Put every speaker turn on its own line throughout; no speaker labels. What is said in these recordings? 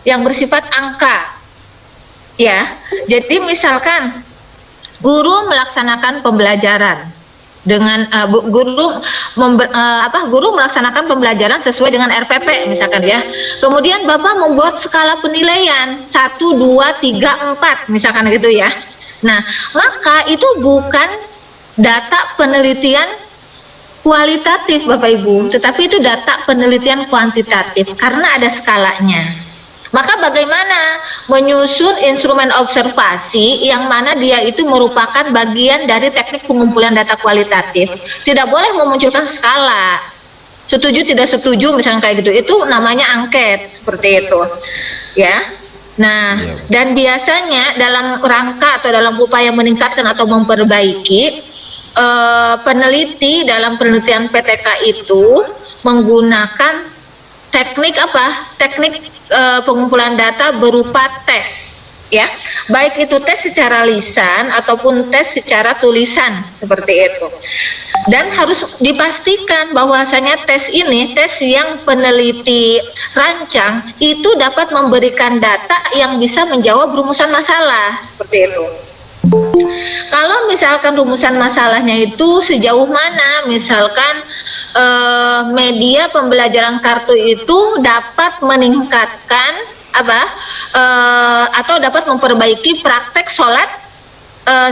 yang bersifat angka. Ya, jadi misalkan guru melaksanakan pembelajaran dengan guru melaksanakan pembelajaran sesuai dengan RPP misalkan ya. Kemudian Bapak membuat skala penilaian 1, 2, 3, 4 misalkan gitu ya. Nah, maka itu bukan data penelitian kualitatif Bapak Ibu, tetapi itu data penelitian kuantitatif karena ada skalanya. Maka bagaimana menyusun instrumen observasi yang mana dia itu merupakan bagian dari teknik pengumpulan data kualitatif. Tidak boleh memunculkan skala. Setuju tidak setuju misalnya kayak gitu. Itu namanya angket seperti itu. Ya. Nah, dan biasanya dalam rangka atau dalam upaya meningkatkan atau memperbaiki peneliti dalam penelitian PTK itu menggunakan teknik apa? Teknik pengumpulan data berupa tes, ya. Baik itu tes secara lisan ataupun tes secara tulisan seperti itu. Dan harus dipastikan bahwasanya tes ini, tes yang peneliti rancang itu dapat memberikan data yang bisa menjawab rumusan masalah seperti itu. Kalau misalkan rumusan masalahnya itu sejauh mana, misalkan media pembelajaran kartu itu dapat meningkatkan atau dapat memperbaiki praktek sholat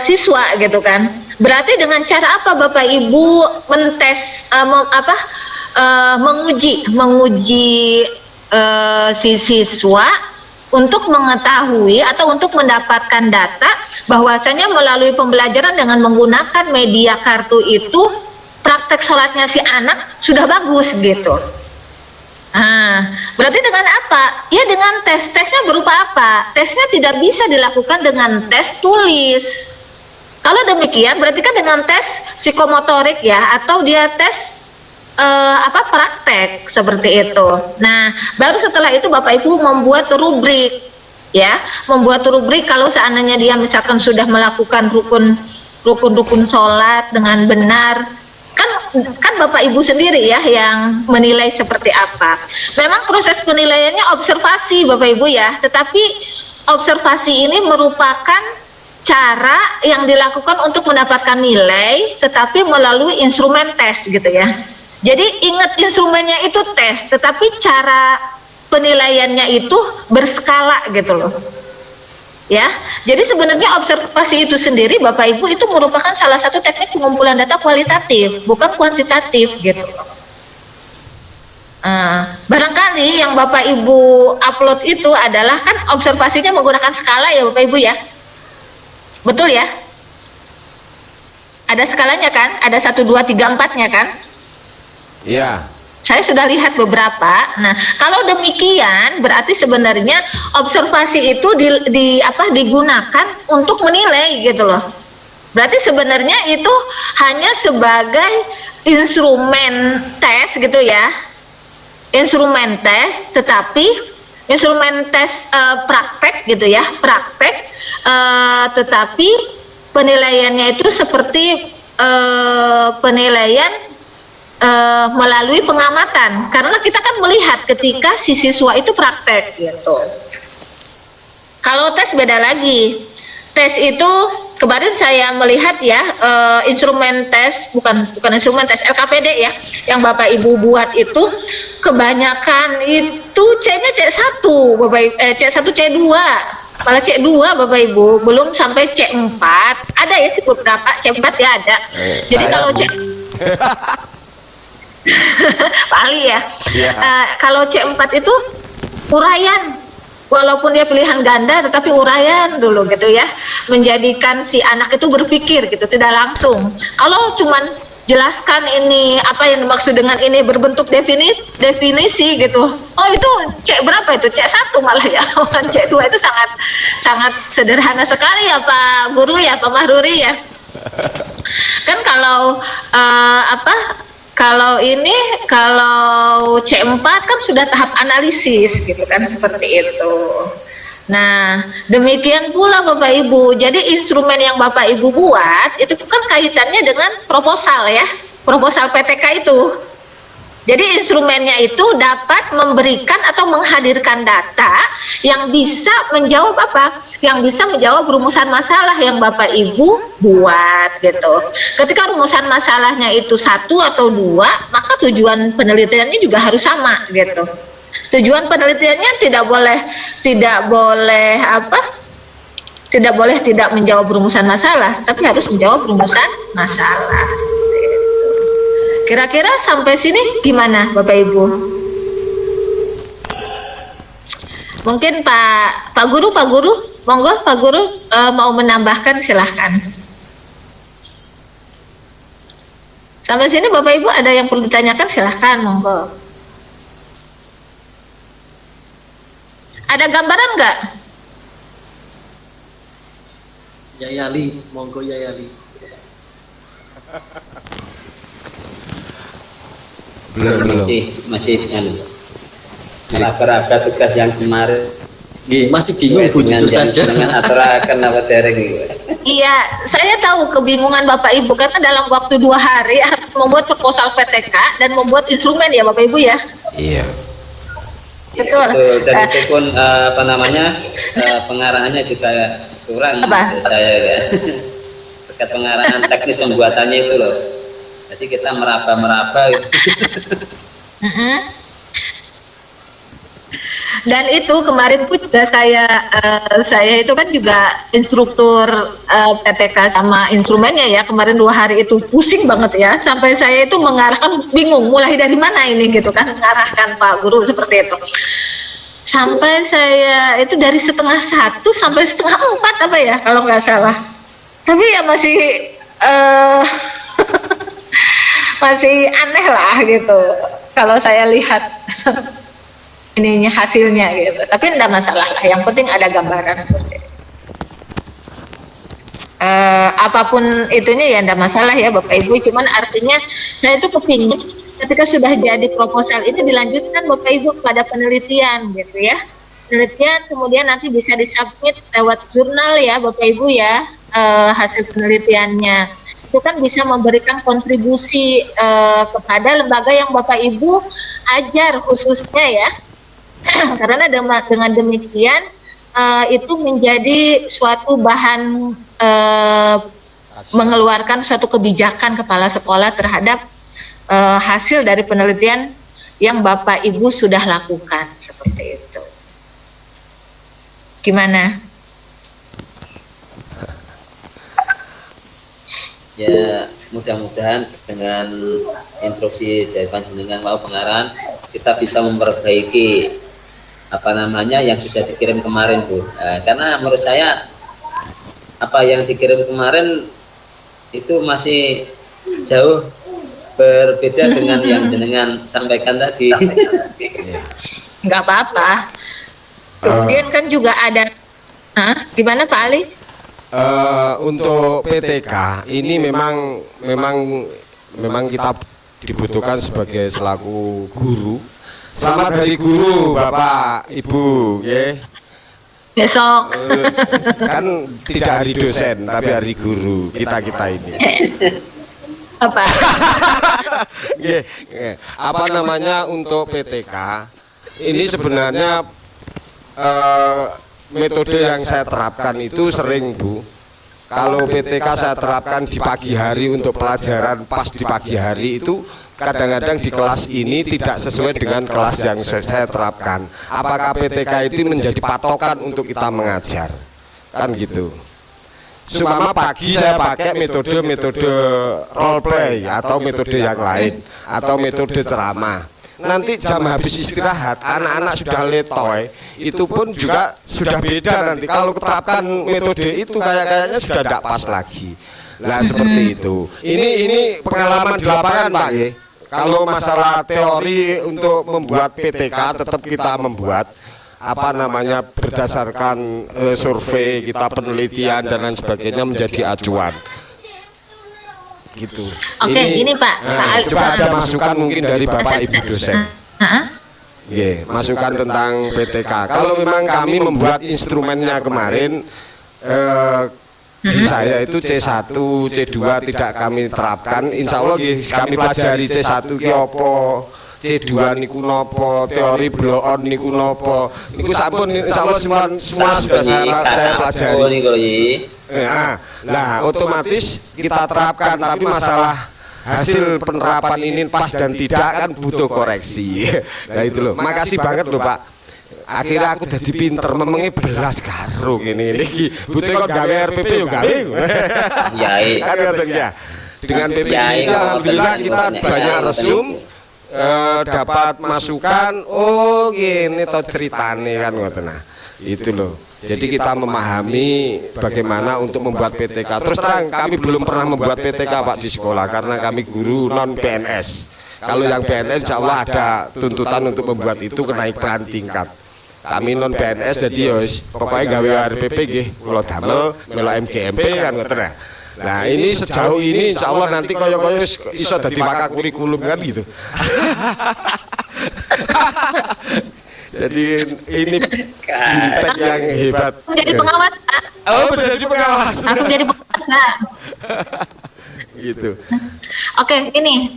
siswa gitu kan. Berarti dengan cara apa Bapak Ibu mentes menguji si siswa untuk mengetahui atau untuk mendapatkan data bahwasanya melalui pembelajaran dengan menggunakan media kartu itu praktek sholatnya si anak sudah bagus gitu. Berarti dengan apa? Ya dengan tes. Tesnya berupa apa? Tesnya tidak bisa dilakukan dengan tes tulis. Kalau demikian berarti kan dengan tes psikomotorik ya, atau dia tes praktek seperti itu. Nah, baru setelah itu Bapak Ibu membuat rubrik ya, membuat rubrik kalau seandainya dia misalkan sudah melakukan rukun sholat dengan benar. Kan Bapak Ibu sendiri ya yang menilai seperti apa. Memang proses penilaiannya observasi Bapak Ibu ya, tetapi observasi ini merupakan cara yang dilakukan untuk mendapatkan nilai tetapi melalui instrumen tes gitu ya. Jadi ingat instrumennya itu tes, tetapi cara penilaiannya itu berskala gitu loh. Ya, jadi sebenarnya observasi itu sendiri Bapak Ibu itu merupakan salah satu teknik pengumpulan data kualitatif, bukan kuantitatif gitu. Barangkali yang Bapak Ibu upload itu adalah kan observasinya menggunakan skala ya Bapak Ibu ya, betul ya? Ada skalanya kan? Ada 1, 2, 3, 4-nya kan?
Iya.
Saya sudah lihat beberapa. Nah, kalau demikian berarti sebenarnya observasi itu digunakan untuk menilai gitu loh. Berarti sebenarnya itu hanya sebagai instrumen tes gitu ya. Instrumen tes, tetapi instrumen tes praktek gitu ya, praktek, tetapi penilaiannya itu seperti penilaian melalui pengamatan, karena kita kan melihat ketika si siswa itu praktek gitu. Kalau tes beda lagi. Tes itu kemarin saya melihat ya, instrumen tes bukan instrumen tes LKPD ya, yang Bapak Ibu buat itu kebanyakan itu C-nya C1 Bapak Ibu, C1 C2 malah C2 Bapak Ibu, belum sampai C4. Ada ya sih beberapa C4 ya ada. Jadi kalau C Pali ya. Kalau C4 itu uraian, walaupun dia pilihan ganda tetapi uraian dulu gitu ya, menjadikan si anak itu berpikir gitu, tidak langsung. Kalau cuman jelaskan ini apa yang dimaksud dengan ini berbentuk definisi gitu, oh itu C berapa itu, C1 malah ya. C2 itu sangat sederhana sekali ya Pak Guru ya, Pak Mahruri ya. Kan kalau kalau C4 kan sudah tahap analisis gitu kan, seperti itu. Nah, demikian pula Bapak Ibu. Jadi instrumen yang Bapak Ibu buat itu kan kaitannya dengan proposal ya, proposal PTK itu. Jadi instrumennya itu dapat memberikan atau menghadirkan data yang bisa menjawab apa? Yang bisa menjawab rumusan masalah yang Bapak Ibu buat gitu. Ketika rumusan masalahnya itu 1 atau 2, maka tujuan penelitiannya juga harus sama gitu. Tujuan penelitiannya tidak boleh tidak menjawab rumusan masalah, tapi harus menjawab rumusan masalah. Kira-kira sampai sini gimana Bapak Ibu? Mungkin Pak Guru, monggo Pak Guru mau menambahkan silahkan. Sampai sini Bapak Ibu ada yang perlu ditanyakan silahkan, monggo. Ada gambaran nggak?
Yayali, monggo Yayali.
Belum.
Masih raba-raba tugas yang kemarin.
Masih bingung Bu, jujur saja.
Aturaken apa dereng iki.
Iya, saya tahu kebingungan Bapak Ibu karena dalam waktu 2 hari harus membuat proposal PTK dan membuat instrumen ya Bapak Ibu ya.
Iya.
Betul.
Dan itu pun pengarahannya juga kurang
Apa?
saya ya. Terkait pengarahan teknis pembuatannya itu loh. Jadi kita meraba-meraba gitu.
Dan itu kemarin pun juga saya itu kan juga instruktur PTK sama instrumennya ya. Kemarin 2 hari itu pusing banget ya, sampai saya itu mengarahkan bingung mulai dari mana ini gitu kan, mengarahkan Pak Guru seperti itu. Sampai saya itu dari 3:30 sampai 3:30 apa ya kalau nggak salah. Tapi ya masih masih aneh lah gitu kalau saya lihat ininya hasilnya gitu. Tapi enggak masalah lah, yang penting ada gambaran. Apapun itunya ya enggak masalah ya Bapak Ibu, cuman artinya saya itu kepingin ketika sudah jadi proposal ini dilanjutkan Bapak Ibu kepada penelitian gitu ya. Penelitian kemudian nanti bisa disubmit lewat jurnal ya Bapak Ibu ya, hasil penelitiannya. Itu kan bisa memberikan kontribusi kepada lembaga yang Bapak Ibu ajar khususnya ya. Karena dengan demikian itu menjadi suatu bahan mengeluarkan suatu kebijakan kepala sekolah terhadap hasil dari penelitian yang Bapak Ibu sudah lakukan seperti itu. Gimana?
Ya mudah-mudahan dengan instruksi dari panjenengan mau pengarahan kita bisa memperbaiki apa namanya yang sudah dikirim kemarin Bu. Karena menurut saya apa yang dikirim kemarin itu masih jauh berbeda dengan yang jenengan sampaikan tadi.
Nggak apa-apa. Kemudian kan juga ada, gimana Pak Ali?
Untuk PTK ini memang kita dibutuhkan sebagai selaku guru. Selamat Hari Guru Bapak Ibu, ya.
Besok.
Kan tidak hari dosen tapi hari guru kita ini.
Apa?
Apa namanya untuk PTK ini sebenarnya metode yang saya terapkan itu sering Bu. Kalau PTK saya terapkan di pagi hari untuk pelajaran pas di pagi hari itu kadang-kadang di kelas ini tidak sesuai dengan kelas yang saya terapkan. Apakah PTK itu menjadi patokan untuk kita mengajar? Kan gitu. Seumpama pagi saya pakai metode role play atau metode yang lain atau metode ceramah. Nanti jam habis istirahat anak-anak sudah letoy, itu pun juga sudah beda nanti. Kalau terapkan metode itu kayaknya sudah tidak pas lagi. Nah seperti itu. Ini pengalaman di lapangan Pak ya. Kalau masalah teori untuk membuat PTK tetap kita membuat apa namanya berdasarkan survei kita, penelitian dan lain sebagainya menjadi acuan. Gitu.
Oke, ini Pak.
Coba ada masukan mungkin dari Bapak Ibu dosen. Masukan tentang PTK. Kalau memang kami membuat instrumennya kemarin di saya itu C1, C2 tidak kami terapkan. Insya Allah kami pelajari C1 ki opo, C2 niku nopo, teori blow on niku nopo. Niku sampun insyaallah semua sudah saya pelajari. Ya, nah otomatis kita terapkan, tapi masalah hasil penerapan ini pas dan tidak kan butuh koreksi. Nah itu loh, makasih banget loh Pak. Akhirnya aku jadi pinter memengi belas karo ini butuh kok gawe RPP yo gawe.
Iya.
Kan katanya. Dengan PPI ini alhamdulillah kita banyak resum, dapat masukan. Oh gini toh ceritane kan ngoten. Nah itu loh. Jadi kita memahami bagaimana untuk membuat PTK. Terus terang kami belum pernah membuat PTK Pak di sekolah karena kami guru non PNS. Kalau yang PNS insya Allah ada tuntutan untuk membuat itu kenaikan tingkat. Kami non PNS jadi yos pokoknya gawe RPP nggih kula damel melo MGMP kan ngoten. Nah ini sejauh ini insya Allah nanti koyo-koyo iso dadi wakak kurikulum kan gitu. Jadi ini impact yang hebat.
Jadi pengawas, Pak.
Oh, benar jadi pengawas.
Langsung jadi pengawas, Pak.
Gitu.
Oke, ini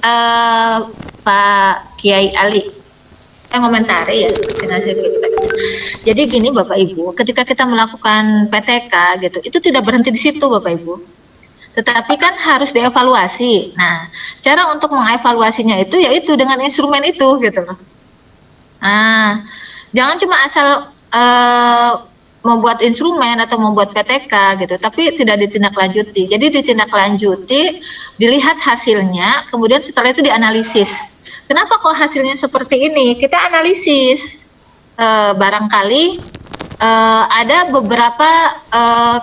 Pak Kiai Ali. Saya ngomentari ya. Jadi gini Bapak Ibu, ketika kita melakukan PTK gitu, itu tidak berhenti di situ Bapak Ibu. Tetapi kan harus dievaluasi. Nah, cara untuk mengevaluasinya itu yaitu dengan instrumen itu gitu loh. Nah, jangan cuma asal membuat instrumen atau membuat PTK gitu, tapi tidak ditindaklanjuti. Jadi ditindaklanjuti, dilihat hasilnya, kemudian setelah itu dianalisis. Kenapa kok hasilnya seperti ini? Kita analisis. Barangkali ada beberapa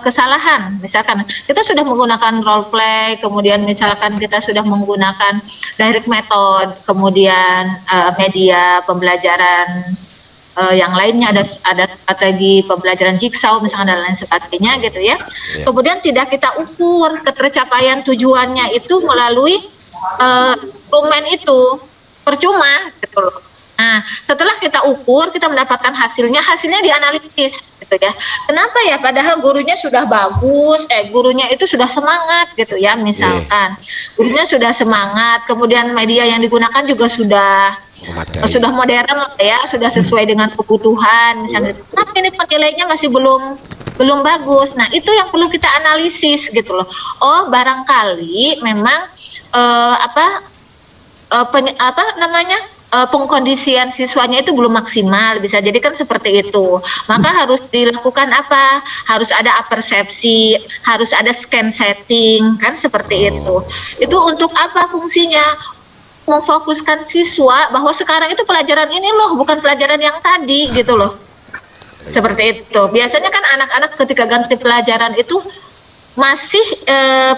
kesalahan. Misalkan kita sudah menggunakan role play, kemudian misalkan kita sudah menggunakan direct method, kemudian media pembelajaran yang lainnya ada strategi pembelajaran jigsaw misalkan dan lain sebagainya gitu ya. Kemudian tidak kita ukur ketercapaian tujuannya itu melalui instrumen itu, percuma gitu loh. Nah, setelah kita ukur, kita mendapatkan hasilnya dianalisis gitu ya. Kenapa ya? Padahal gurunya sudah bagus, gurunya itu sudah semangat gitu ya, misalkan. Gurunya sudah semangat, kemudian media yang digunakan juga sudah modern lah ya, sudah sesuai dengan kebutuhan misalnya. Tapi ini penilaiannya masih belum bagus. Nah, itu yang perlu kita analisis gitu loh. Oh, barangkali memang pengkondisian siswanya itu belum maksimal, bisa jadi kan seperti itu. Maka harus dilakukan apa? Harus ada apersepsi, harus ada scan setting, kan seperti itu. Itu untuk apa fungsinya? Memfokuskan siswa bahwa sekarang itu pelajaran ini loh, bukan pelajaran yang tadi gitu loh. Seperti itu. Biasanya kan anak-anak ketika ganti pelajaran itu masih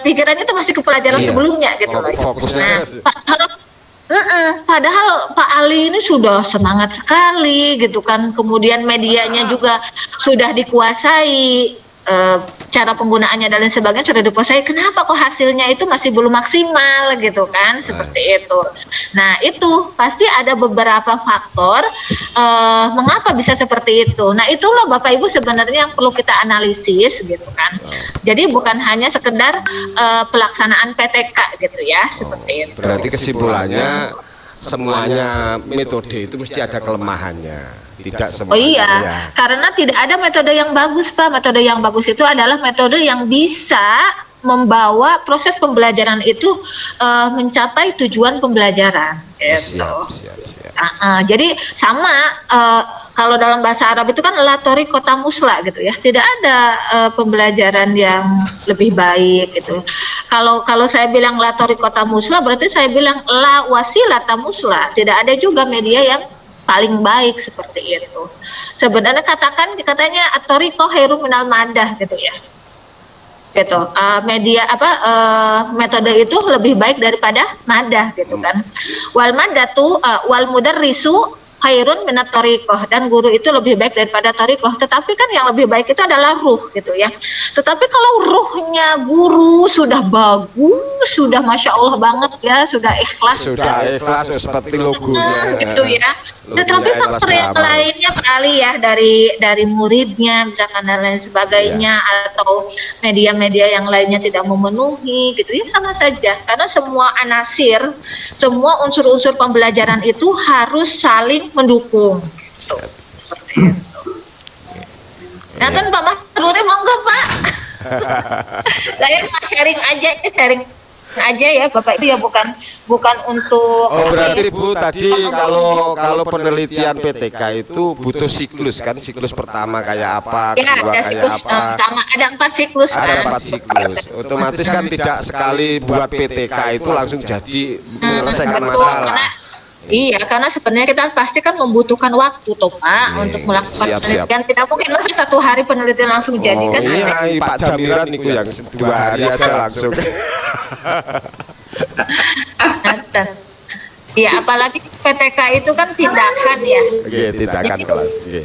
pikirannya itu masih ke pelajaran sebelumnya gitu loh. Fokusnya padahal Pak Ali ini sudah semangat sekali gitu kan, kemudian medianya juga sudah dikuasai, cara penggunaannya dan lain sebagainya sudah dikuasai. Kenapa kok hasilnya itu masih belum maksimal gitu kan, seperti itu. Nah itu pasti ada beberapa faktor mengapa bisa seperti itu. Nah itulah Bapak Ibu sebenarnya yang perlu kita analisis gitu kan. Jadi bukan hanya sekedar pelaksanaan PTK gitu ya, seperti itu.
Berarti kesimpulannya semuanya metode itu mesti ada kelemahannya. Tidak semuanya.
Oh iya, karena tidak ada metode yang bagus Pak. Metode yang bagus itu adalah metode yang bisa membawa proses pembelajaran itu mencapai tujuan pembelajaran. Gitu. Siap. Jadi sama kalau dalam bahasa Arab itu kan la tariqata musla gitu ya. Tidak ada pembelajaran yang lebih baik gitu. Kalau saya bilang la tariqata musla berarti saya bilang la wasilata musla. Tidak ada juga media yang paling baik seperti itu. Sebenarnya katanya at-tariqah khairum minal madah gitu ya. Gitu. Metode itu lebih baik daripada madah gitu kan. Wal madatu wal mudarrisu khairun minat thariqah, dan guru itu lebih baik daripada thariqah. Tetapi kan yang lebih baik itu adalah ruh gitu ya. Tetapi kalau ruhnya guru sudah bagus, sudah masya Allah banget ya, sudah ikhlas,
Sudah ikhlas seperti logonya.
gitu ya. Tetapi
Logonya ikhlas
faktor yang
beramal.
lainnya kali ya dari muridnya misalkan dan lain sebagainya, atau media-media yang lainnya tidak memenuhi gitu ya, sama saja. Karena semua anasir, semua unsur-unsur pembelajaran itu harus saling mendukung. Tuh, seperti itu. Nah kan Pak Mahruri, monggo Pak. Saya cuma sharing aja ya Bapak, itu ya bukan untuk
Oh berarti Bu tadi kalau penelitian PTK itu butuh siklus kan, siklus pertama kayak apa,
ya,
kedua
ada
kayak
siklus
apa,
pertama, ada 4 siklus
ada
kan.
4 siklus. Otomatis kan tidak sekali buat PTK itu langsung jadi menyelesaikan
Betul,
masalah.
karena iya, karena sebenarnya kita pasti kan membutuhkan waktu toh Pak
Iya,
untuk melakukan
siap.
penelitian. Tidak mungkin masa 1 hari penelitian langsung jadi
Oh
kan.
iya, Pak Jamiran itu yang 2 hari aja langsung.
Ada. Ya apalagi PTK itu kan tindakan ya.
Oke, tindakan kelas. Oke.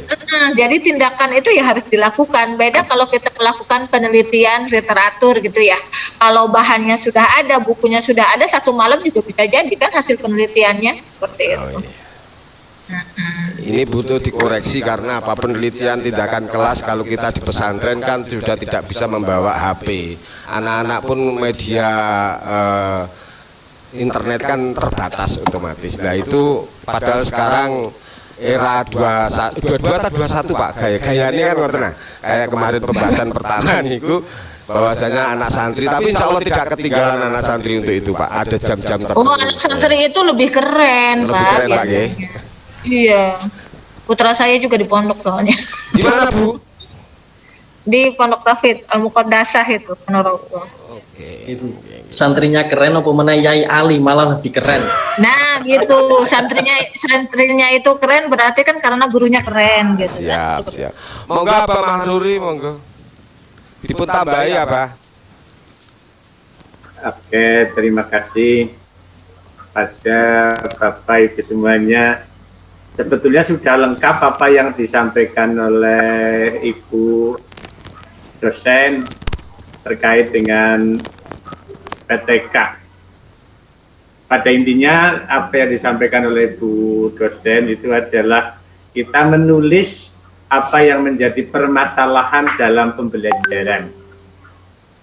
Jadi tindakan itu ya harus dilakukan. Beda kalau kita melakukan penelitian literatur gitu ya. Kalau bahannya sudah ada, bukunya sudah ada, 1 malam juga bisa jadi kan hasil penelitiannya seperti itu.
Oh, iya. Ini butuh dikoreksi karena apa, penelitian tindakan kelas kalau kita di pesantren kan sudah tidak bisa membawa HP. Anak-anak pun media internet kan terbatas otomatis. Nah itu padahal sekarang era 22 atau 21 Pak, gaya-gayanya kan ngoten nah. Kayak kemarin pembahasan pertama niku bahwasanya anak santri, tapi insya Allah tidak ketinggalan anak santri untuk itu Pak. Ada jam-jam tertentu.
Oh, anak santri itu lebih keren
Lebih
Pak.
keren, Pak, ya?
biasanya. Iya. Putra saya juga di pondok soalnya.
Di mana Bu?
Di Pondok Tauhid Al-Muqaddasah itu, Ponorogo.
Itu santrinya keren apa mana Yai Ali malah lebih keren.
Nah, gitu. Santrinya itu keren berarti kan karena gurunya keren gitu.
Siap, siap. Monggo Pak Mahruri, monggo. Dipun tambahi apa?
Oke, terima kasih pada Bapak Ibu semuanya. Sebetulnya sudah lengkap apa yang disampaikan oleh Ibu dosen terkait dengan PTK. Pada intinya apa yang disampaikan oleh Bu dosen itu adalah kita menulis apa yang menjadi permasalahan dalam pembelajaran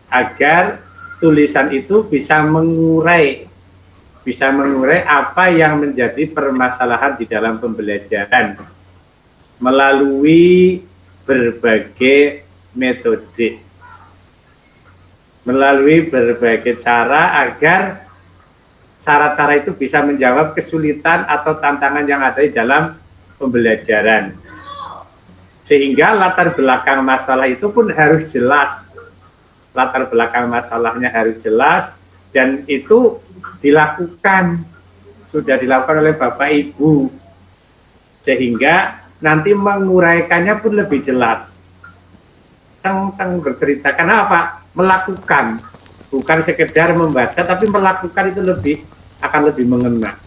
agar tulisan itu bisa mengurai apa yang menjadi permasalahan di dalam pembelajaran melalui berbagai metode, melalui berbagai cara agar cara-cara itu bisa menjawab kesulitan atau tantangan yang ada di dalam pembelajaran. Sehingga latar belakang masalah itu pun harus jelas. Latar belakang masalahnya harus jelas dan itu dilakukan, sudah dilakukan oleh Bapak Ibu. Sehingga nanti menguraikannya pun lebih jelas. Tentang bercerita, karena apa? Melakukan, bukan sekedar membaca, tapi melakukan itu akan lebih mengena.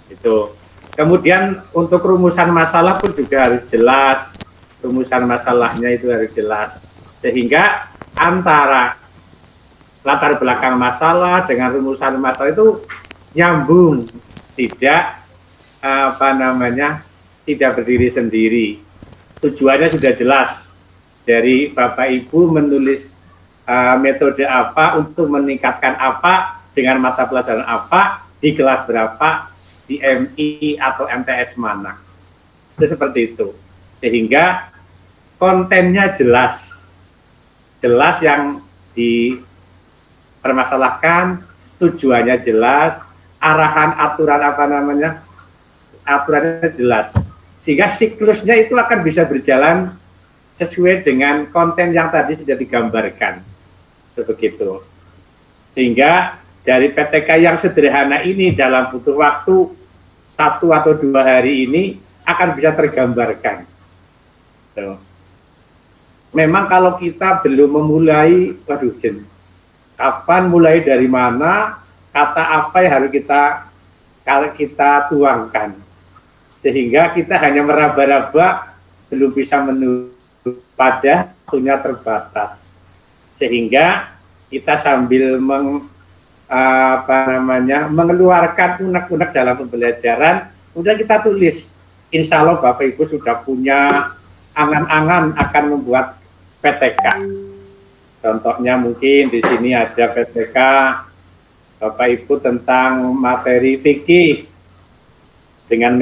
Itu. Kemudian untuk rumusan masalah pun juga harus jelas, rumusan masalahnya itu harus jelas, sehingga antara latar belakang masalah dengan rumusan masalah itu nyambung, tidak tidak berdiri sendiri. Tujuannya sudah jelas. Dari Bapak Ibu menulis metode apa untuk meningkatkan apa dengan mata pelajaran apa di kelas berapa di MI atau MTS mana, itu seperti itu. Sehingga kontennya jelas yang dipermasalahkan, tujuannya jelas, arahan aturan aturannya jelas, sehingga siklusnya itu akan bisa berjalan sesuai dengan konten yang tadi sudah digambarkan, begitu. Sehingga dari PTK yang sederhana ini dalam butuh waktu 1 atau 2 hari ini akan bisa tergambarkan. So, memang kalau kita belum memulai, kapan mulai dari mana, kata apa yang harus kita tuangkan. sehingga kita hanya meraba-raba, belum bisa menuju pada waktunya terbatas, sehingga kita sambil mengeluarkan unek-unek dalam pembelajaran, kemudian kita tulis. Insya Allah Bapak Ibu sudah punya angan-angan akan membuat PTK. Contohnya mungkin di sini ada PTK Bapak Ibu tentang materi fikih dengan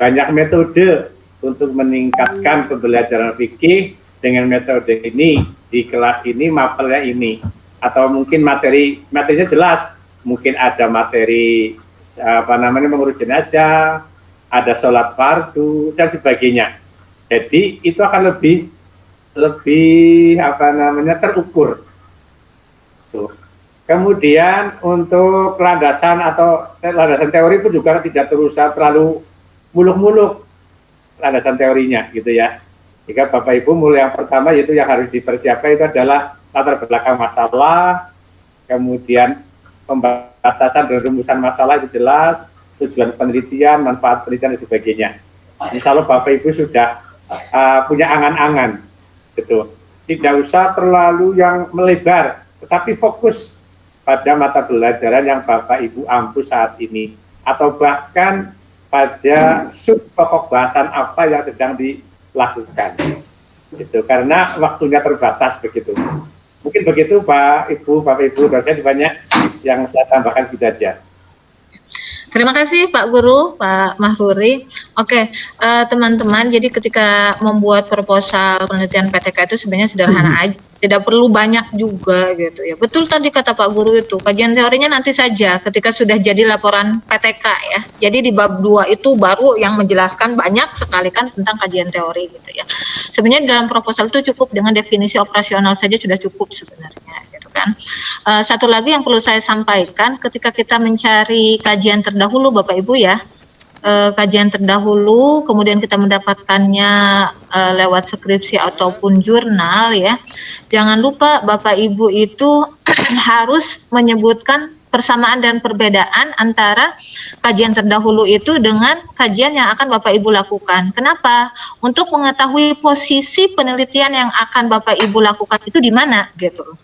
banyak metode untuk meningkatkan pembelajaran fikih. Dengan metode ini di kelas ini mapelnya ini, atau mungkin materinya jelas, mungkin ada materi mengurus jenazah, ada sholat fardu dan sebagainya. Jadi itu akan lebih terukur. Tuh. Kemudian untuk landasan teori pun juga tidak terlalu muluk-muluk landasan teorinya gitu ya. Jika Bapak Ibu mulai yang pertama yaitu yang harus dipersiapkan itu adalah latar belakang masalah, kemudian pembatasan dan rumusan masalah itu jelas, tujuan penelitian, manfaat penelitian dan sebagainya. Insya Allah Bapak Ibu sudah punya angan-angan, gitu. Tidak usah terlalu yang melebar, tetapi fokus pada mata pelajaran yang Bapak Ibu ampu saat ini, atau bahkan pada sub pokok bahasan apa yang sedang dilakukan, gitu. Karena waktunya terbatas begitu. Mungkin begitu Bapak Ibu, dosen banyak yang saya tambahkan gitu aja.
Terima kasih Pak Guru, Pak Mahruri. Oke, teman-teman, jadi ketika membuat proposal penelitian PTK itu sebenarnya sederhana aja, tidak perlu banyak juga gitu ya. Betul tadi kata Pak Guru itu, kajian teorinya nanti saja ketika sudah jadi laporan PTK ya. Jadi di bab 2 itu baru yang menjelaskan banyak sekali kan tentang kajian teori gitu ya. Sebenarnya dalam proposal itu cukup dengan definisi operasional saja sudah cukup sebenarnya. Kan. Satu lagi yang perlu saya sampaikan, ketika kita mencari kajian terdahulu Bapak Ibu ya, kajian terdahulu kemudian kita mendapatkannya lewat skripsi ataupun jurnal ya, jangan lupa Bapak Ibu itu harus menyebutkan persamaan dan perbedaan antara kajian terdahulu itu dengan kajian yang akan Bapak Ibu lakukan. Kenapa? Untuk mengetahui posisi penelitian yang akan Bapak Ibu lakukan itu di mana gitu.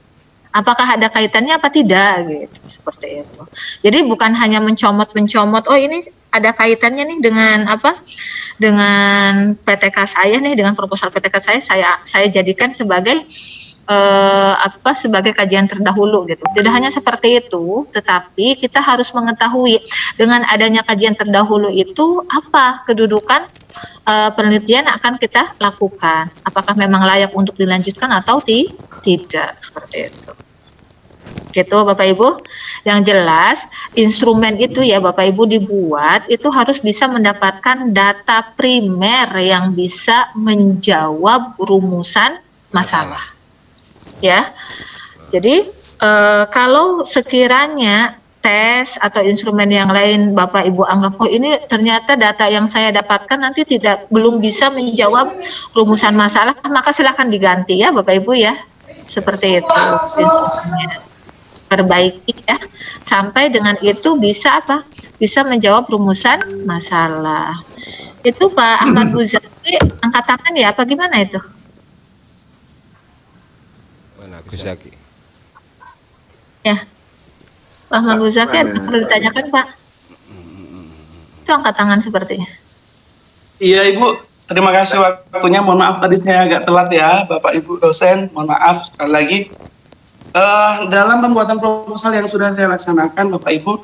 Apakah ada kaitannya apa tidak gitu, seperti itu. Jadi bukan hanya mencomot, oh ini ada kaitannya nih dengan apa? Dengan PTK saya nih, dengan proposal PTK saya jadikan sebagai sebagai kajian terdahulu gitu. Tidak hanya seperti itu, tetapi kita harus mengetahui dengan adanya kajian terdahulu itu apa kedudukan penelitian yang akan kita lakukan. Apakah memang layak untuk dilanjutkan atau tidak, seperti itu. Gitu Bapak Ibu. Yang jelas instrumen itu ya Bapak Ibu dibuat itu harus bisa mendapatkan data primer yang bisa menjawab rumusan masalah. Ya. Jadi kalau sekiranya tes atau instrumen yang lain Bapak Ibu anggap oh ini ternyata data yang saya dapatkan nanti belum bisa menjawab rumusan masalah, maka silakan diganti ya Bapak Ibu ya. Seperti itu instrumennya. Perbaiki ya sampai dengan itu bisa bisa menjawab rumusan masalah. Itu Pak Ahmad Buzaki angkat tangan ya apa gimana itu?
Mana Guzaki?
Ya Pak Ahmad Buzaki perlu ditanyakan Pak. Itu angkat tangan sepertinya.
Iya Ibu, terima kasih waktunya. Mohon maaf tadi saya agak telat ya Bapak Ibu dosen, mohon maaf sekali lagi. Dalam pembuatan proposal yang sudah saya laksanakan Bapak Ibu,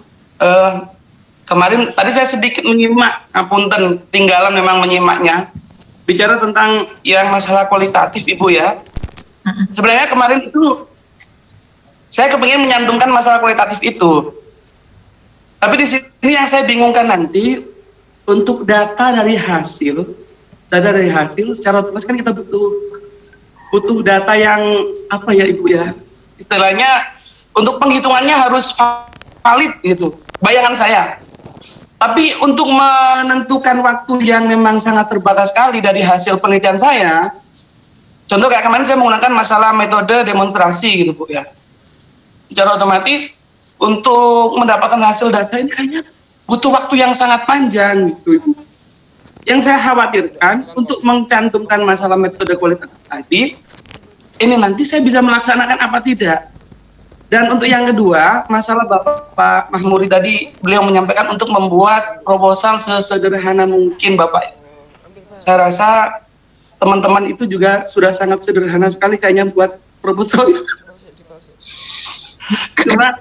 kemarin tadi saya sedikit menyimak, apunten tinggalan memang menyimaknya, bicara tentang yang masalah kualitatif Ibu ya. Sebenarnya kemarin itu saya kepingin menyantumkan masalah kualitatif itu, tapi di sini yang saya bingungkan nanti untuk data dari hasil secara otomatis kan kita butuh data yang apa ya Ibu ya, istilahnya untuk penghitungannya harus valid gitu, bayangan saya. Tapi untuk menentukan waktu yang memang sangat terbatas sekali dari hasil penelitian saya, contoh kayak kemarin saya menggunakan masalah metode demonstrasi gitu Bu ya. Secara otomatis untuk mendapatkan hasil data ini kayaknya butuh waktu yang sangat panjang gitu Ibu. Yang saya khawatirkan untuk mencantumkan masalah metode kualitatif tadi, ini nanti saya bisa melaksanakan apa tidak. Dan untuk yang kedua, masalah Bapak Mahmuri tadi, beliau menyampaikan untuk membuat proposal sesederhana mungkin Bapak. Saya rasa teman-teman itu juga sudah sangat sederhana sekali kayaknya buat proposal. Karena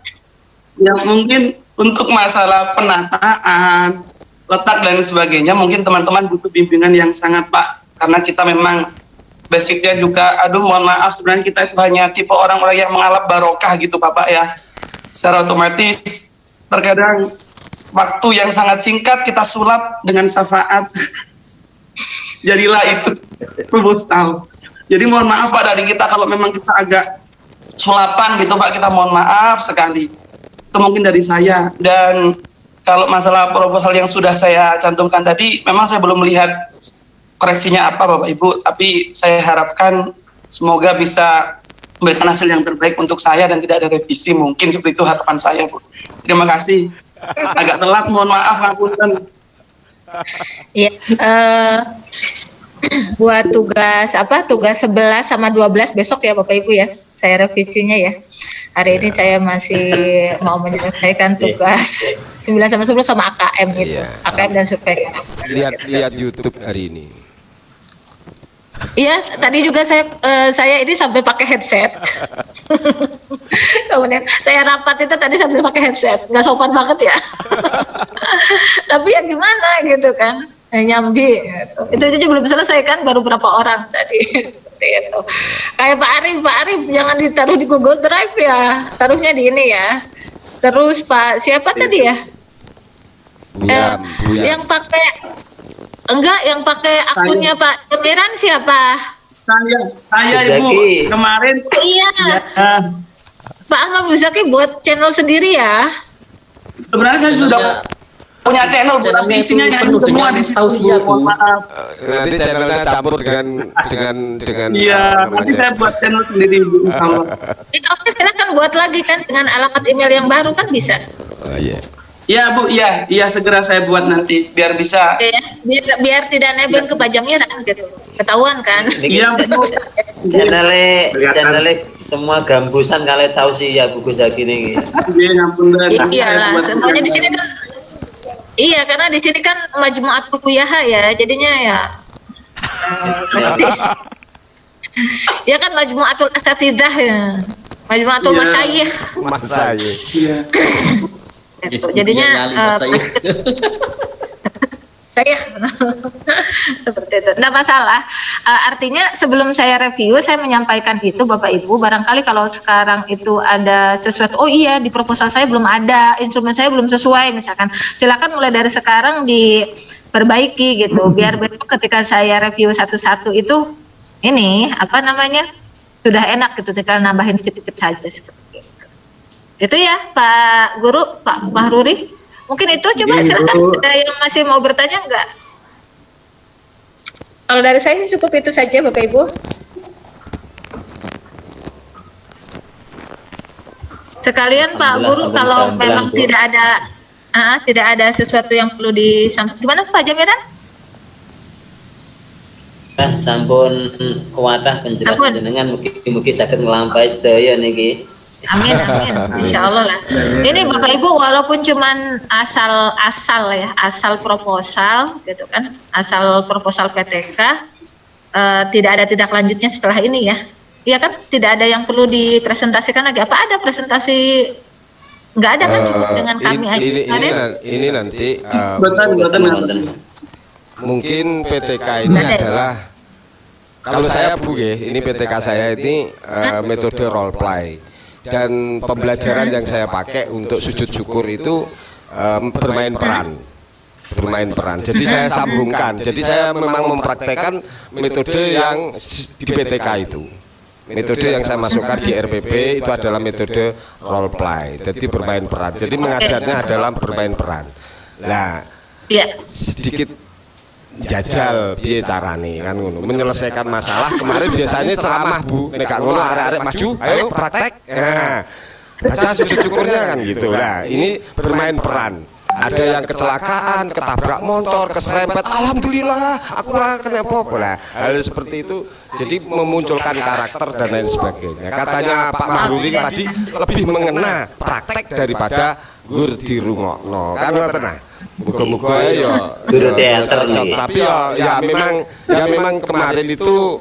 yang mungkin untuk masalah penataan, letak dan sebagainya, mungkin teman-teman butuh bimbingan yang sangat Pak, karena kita memang basicnya juga, aduh mohon maaf sebenarnya kita itu hanya tipe orang-orang yang mengalap barokah gitu Bapak ya. Secara otomatis terkadang waktu yang sangat singkat kita sulap dengan syafaat. Jadilah itu proposal. Jadi mohon maaf Pak dari kita kalau memang kita agak sulapan gitu Pak, kita mohon maaf sekali. Itu mungkin dari saya. Dan kalau masalah proposal yang sudah saya cantumkan tadi, memang saya belum melihat koreksinya apa Bapak Ibu, tapi saya harapkan semoga bisa memberikan hasil yang terbaik untuk saya dan tidak ada revisi, mungkin seperti itu harapan saya Bu. Terima kasih. Agak telat, mohon maaf ngapunten.
Ya, buat tugas 11 sama 12 besok ya Bapak Ibu ya, saya revisinya ya. Hari ini saya masih mau menyelesaikan tugas 9 sama 10 sama AKM gitu.
Iya.
AKM dan survei.
Lihat YouTube hari ini.
Iya, tadi juga saya ini sampai pakai headset. Kemudian saya rapat itu tadi sambil pakai headset, nggak sopan banget ya. Tapi ya gimana gitu kan, nyambi. Gitu. Itu aja belum selesai kan, baru berapa orang tadi. Seperti itu. Kayak Pak Arif jangan ditaruh di Google Drive ya, taruhnya di ini ya. Terus Pak siapa tadi ya?
Buyam.
Yang pakai yang pakai akunnya Pak Jamiran siapa?
Saya Ibu kemarin.
Iya.
Ya,
Pak Ahmad Zaki buat channel sendiri ya.
sebenarnya saya sudah punya channel, tapi isinya
penuh
semua
dengan
di situ.
tausiah, Bu.
Mohon maaf.
Nanti channelnya campur dengan
Iya, nanti saya buat channel sendiri Bu, insya Allah.
Oke, silakan buat lagi kan dengan alamat email yang baru kan bisa.
Oh iya.
Iya Bu, iya segera saya buat nanti biar bisa.
Oke ya, biar tidak nebeng ke Pak Jamiran gitu. Ketahuan kan?
Iya Bu.
channelnya semua gambusan kalian tahu sih ya buku Zaki ini.
Iya, ampun dan.
Iyalah, semuanya di sini kan. Iya, karena di sini kan Majmu'atul Kuyaha ya, jadinya ya pasti. Ya kan Majmu'atul Asatidzah ya. Majmu'atul
Iya.
Masyayikh.
Masa ya.
Iya.
Gitu. Jadinya
saya
seperti itu. Tidak masalah. Artinya sebelum saya review, saya menyampaikan itu Bapak Ibu. Barangkali kalau sekarang itu ada sesuatu, oh iya di proposal saya belum ada, instrumen saya belum sesuai, misalkan, silakan mulai dari sekarang diperbaiki gitu. Biar besok ketika saya review satu-satu itu, ini apa namanya sudah enak gitu, tinggal nambahin sedikit saja seperti itu. Itu ya Pak Guru, Pak Mahruri. Mungkin itu coba silakan, ada yang masih mau bertanya enggak? Kalau dari saya sih cukup itu saja Bapak Ibu. Sekalian Pak Guru, kalau memang tidak ada sesuatu yang perlu disampaikan, gimana Pak Jamiran?
Sampun kuatah penjelasan jenengan mugi-mugi saged nglampahi sedaya niki.
Amin, insya Allah lah. Ini Bapak Ibu walaupun cuman asal proposal gitu kan, asal proposal PTK, tidak ada tindak lanjutnya setelah ini ya. Iya kan, tidak ada yang perlu dipresentasikan lagi. Apa ada presentasi? Nggak ada kan, cukup dengan kami aja.
Ini nanti
Betul.
mungkin PTK ini adalah, kalau saya Bu ini PTK saya ini metode role play. Dan pembelajaran yang saya pakai untuk sujud syukur itu bermain peran. Jadi saya sambungkan. Jadi saya memang mempraktekkan metode yang di PTK itu. Metode yang saya masukkan di RPP itu adalah metode role play. Jadi bermain peran. Jadi mengajarnya adalah bermain peran. Nah, sedikit jajal piye carane kan ngono, menyelesaikan masalah. Kemarin biasanya ceramah Bu, nek gak ngono arek-arek maju, ayo praktek. Nah, baca sujud syukurnya kan gitu. Nah, ini bermain peran. ada yang kecelakaan, ketabrak motor, keserempet, alhamdulillah aku nggak kena apa-apa lah. Hal seperti itu jadi memunculkan karakter dan lain sebagainya. Katanya Pak Mahruri tadi lebih mengena praktek daripada gur di rungokno kan tenang. Muga-muga ya
Guru teater
cocok.
nih.
Tapi ya memang kemarin itu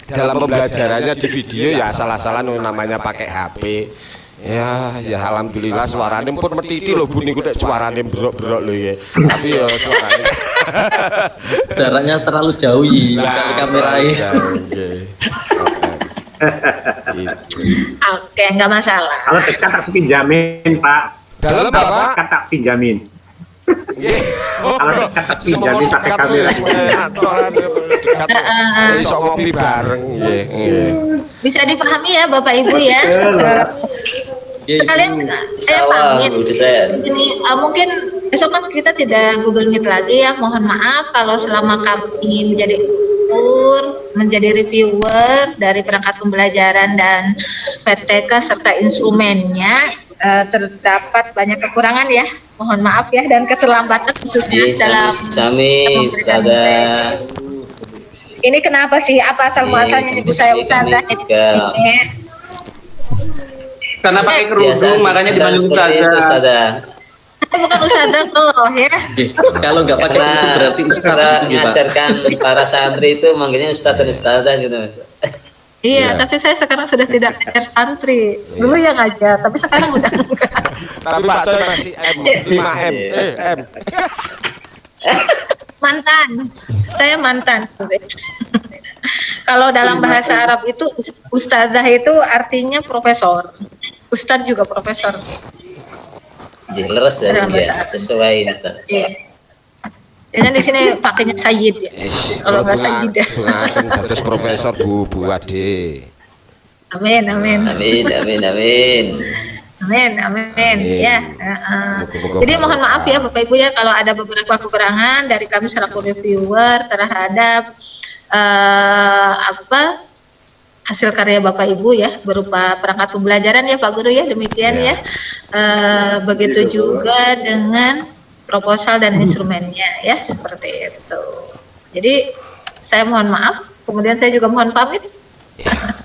dalam pembelajarannya di video ya salah-salah namanya pakai HP. Ya alhamdulillah suaranya pun metiti loh Bu niku nek suarane berok-berok lho ya. Tapi ya suaranya
Jaraknya terlalu jauh ya kali kameranya.
Oke, nggak masalah.
Kalau dekat tak pinjamin Pak.
Dalam apa?
Dekat tak pinjamin.
Nggih.
Kalau dekat tak pinjamin pakai kamera.
Iso ngopi bareng nggih.
Bisa dipahami ya Bapak Ibu ya.
Ya,
Sekalian saya
Sawah,
pamit.
Bu Dosen.
Ini mungkin besok kan kita tidak Google Meet lagi ya. Mohon maaf kalau selama kami menjadi menjadi reviewer dari perangkat pembelajaran dan PTK serta instrumennya terdapat banyak kekurangan ya. Mohon maaf ya dan keterlambatan khususnya dalam
Sami, Ustazah.
ini kenapa sih? Apa asal muasalnya
Iya,
ibu saya
kami
Ustazah?
juga.
Karena pakai kerudung makanya dipanggil
seperti itu,
Ustazah.
Ustazah.
Bukan Ustazah loh ya.
Kalau nggak pakai
Karena
itu berarti ustaz
kita
itu gitu, Pak.
mengajarkan para santri itu manggilnya Ustaz dan Ustazah gitu. Mas.
Iya,
Iya.
tapi saya sekarang sudah tidak ngajar santri. Dulu yang ngajar, tapi sekarang udah enggak.
Tapi Pak Coy masih M 5M. M.
Mantan. Saya mantan. Kalau dalam bahasa Arab itu ustazah itu artinya profesor. Ustadz juga profesor.
Jadi leres ya,
Dalam
Bu,
bahasa
ya.
Arab.
Sesuai Ustaz.
Iya. Dan di sini pakainya Sayyid ya. Kalau nggak Sayyidah.
Terus Profesor Bu Ade.
Amin, amin.
Amin, amin, amin.
Amin, amin. Ya.
Moga-moga
Jadi mohon
barokah.
maaf ya Bapak Ibu ya kalau ada beberapa kekurangan dari kami selaku reviewer terhadap hasil karya Bapak Ibu ya berupa perangkat pembelajaran ya Pak Guru ya demikian ya. Begitu juga dengan proposal dan instrumennya ya seperti itu. Jadi saya mohon maaf, kemudian saya juga mohon pamit.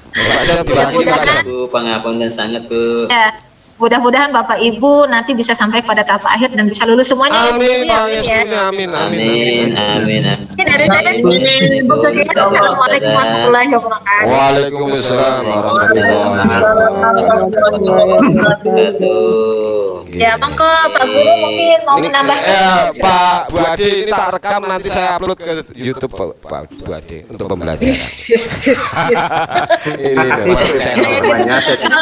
Pak Coy diwakili Pak Coy.
Bu, pangapunten sangat Bu.
Ya, mudah-mudahan Bapak Ibu nanti bisa sampai pada tahap akhir dan bisa lulus semuanya.
Amin,
ya,
Pak
amin, ya.
Yesus, amin,
Amin, amin, amin.
Mungkin dari saya cukup sekian. Assalamualaikum warahmatullahi wabarakatuh.
Waalaikumsalam warahmatullahi wabarakatuh.
Ya, monggo Pak Guru mungkin mau
Ini
menambahkan.
Pak Bu Ade ini tak rekam nanti saya upload ke YouTube Pak Bu Ade untuk pembelajaran. Ini
Terima kasih
masuk
atas
channel.
jawabannya. Saya juga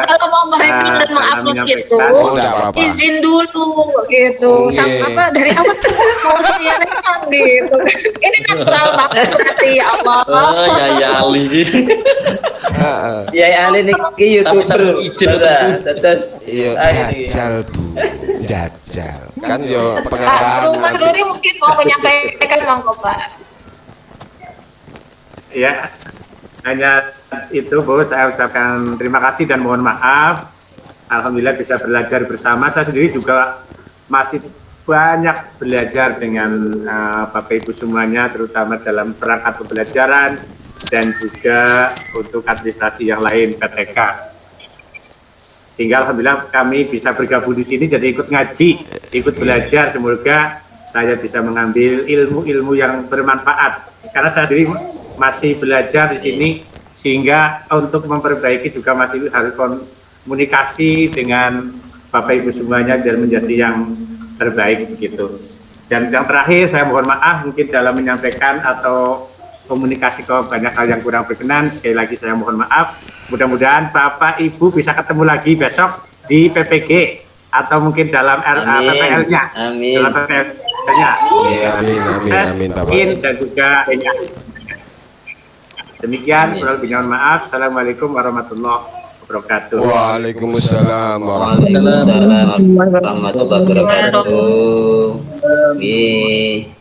Kalau mau merekam dan mengupload gitu,
Oh, enggak apa-apa.
izin dulu gitu.
Oke.
Dari awal mau saya rekam gitu. Ini natural banget berarti ya Allah.
Oh ya Ali.
Heeh.
Ya Ali niki
Tapi sambil
YouTuber.
izin
Ustazah. Terus
Iya,
saya ini.
jajal Bu, jajal. Kan yo
Pak
pengarahan
Rumah
nanti.
Duri mungkin mau menyampaikan monggo Pak.
Ya, hanya itu Bu, saya ucapkan terima kasih dan mohon maaf. Alhamdulillah bisa belajar bersama. Saya sendiri juga masih banyak belajar dengan Bapak Ibu semuanya, terutama dalam perangkat pembelajaran dan juga untuk administrasi yang lain PTK. Sehingga alhamdulillah kami bisa bergabung di sini jadi ikut ngaji, ikut belajar. Semoga saya bisa mengambil ilmu-ilmu yang bermanfaat. Karena saya sendiri masih belajar di sini, sehingga untuk memperbaiki juga masih harus komunikasi dengan Bapak Ibu semuanya dan menjadi yang terbaik begitu. Dan yang terakhir saya mohon maaf mungkin dalam menyampaikan atau komunikasi ke banyak hal yang kurang berkenan. Sekali lagi saya mohon maaf. Mudah-mudahan Bapak Ibu bisa ketemu lagi besok di PPG atau mungkin dalam PPL-nya.
Amin.
Dalam PPL-nya.
Iya, amin Bapak.
Dan juga lainnya. Demikian, kurang lebih mohon maaf. Assalamualaikum warahmatullahi wabarakatuh.
Waalaikumsalam
Waalaikumsalam warahmatullahi wabarakatuh. Nggih.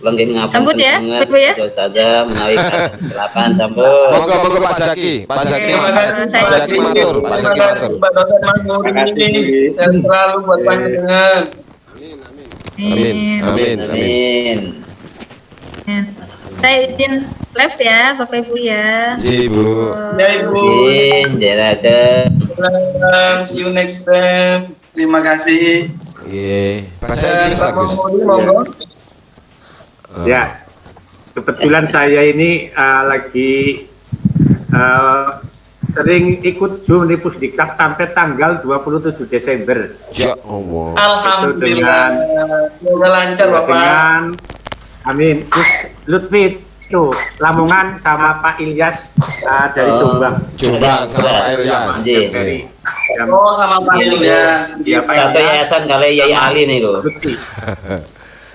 Kula nggih ngapunten
Sambut ya,
sanget,
Ibu ya.
Ustazah menawi kelapan sambut.
Monggo Pak Zaki. Pak Zaki.
Terima kasih.
Pak Zaki matur. Pak Zaki matur.
Pak Dosen Mahmud ini dan selalu buat panjenengan.
Amin. Amin. Amin.
Amin.
Amin. Saya izin live ya, Bapak Ibu ya.
Ji, Bu.
Ya Ibu.
Amin. Dadah.
See you next time. Terima kasih.
Iya. Bahasa Inggris
Pak
bagus.
Mahmudi, monggo.
Ya, kebetulan saya ini lagi sering ikut Zoom di Pusdiklat sampai tanggal 27 Desember.
Ya Allah.
Alhamdulillah. Semoga lancar Bapak.
Dengan Amin. Gus Lutfi itu Lamongan sama Pak Ilyas dari Jombang.
Jombang sama Pak Ilyas.
Ji.
Dari
Oh, sama Pak Ilyas.
ya, Pak
Satu
Ilyas,
yayasan kali Yai Ali nih loh.
Lutfi.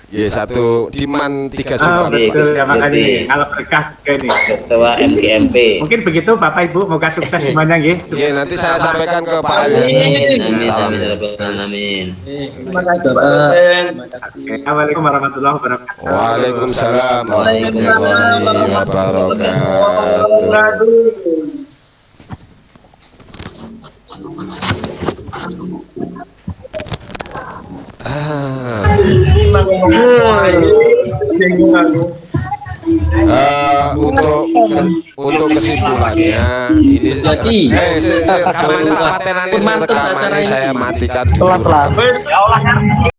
Ya, satu Diman 3
Oh,
Jombang.
betul ya, makanya
Lutfi.
ini kalau berkah juga ini.
Ketua MGMP.
Mungkin begitu Bapak Ibu, moga sukses semuanya nggih.
Iya, nanti saya sampaikan ke Pak
Amin.
Ilyas.
Amin.
Salam.
Amin. Amin.
Terima kasih Bapak dosen.
Terima kasih.
Assalamualaikum warahmatullahi wabarakatuh.
Waalaikumsalam
Waalaikumsalam
warahmatullahi wabarakatuh.
Wabarakatuh.
Ah. Untuk kesimpulannya ini
Zaki.
rekamannya patenan ini
Mantap
rekamannya
acara ini.
saya matikan dulu.